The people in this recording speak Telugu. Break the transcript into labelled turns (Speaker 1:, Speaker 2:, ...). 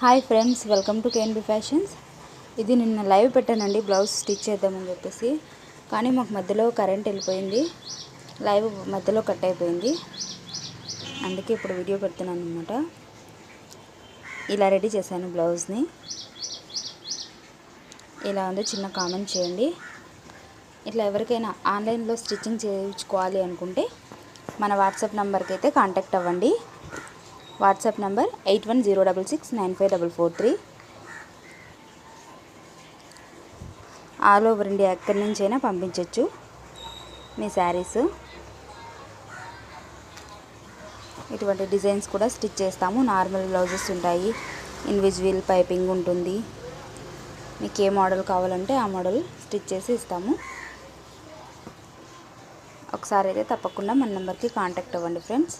Speaker 1: Hi friends, welcome to KNB fashions. ఇది నిన్న లైవ్ పెట్టానండి, బ్లౌజ్ స్టిచ్ చేద్దామని చెప్పేసి. కానీ మాకు మధ్యలో కరెంట్ వెళ్ళిపోయింది, లైవ్ మధ్యలో కట్ అయిపోయింది. అందుకే ఇప్పుడు వీడియో పెడుతున్నాను అనమాట. ఇలా రెడీ చేశాను బ్లౌజ్ని. ఇలా ఉందో చిన్న కామెంట్ చేయండి. ఇట్లా ఎవరికైనా ఆన్లైన్లో స్టిచ్చింగ్ చేయించుకోవాలి అనుకుంటే మన వాట్సాప్ నెంబర్కి అయితే కాంటాక్ట్ అవ్వండి. WhatsApp number 8106695443. All over India ఎక్కడి నుంచైనా పంపించవచ్చు మీ శారీస్. ఇటువంటి డిజైన్స్ కూడా స్టిచ్ చేస్తాము. నార్మల్ బ్లౌజెస్ ఉంటాయి, ఇన్విజిబుల్ పైపింగ్ ఉంటుంది. మీకు ఏ మోడల్ కావాలంటే ఆ మోడల్ స్టిచ్ చేసి ఇస్తాము. ఒకసారి అయితే తప్పకుండా మన నెంబర్కి కాంటాక్ట్ అవ్వండి ఫ్రెండ్స్.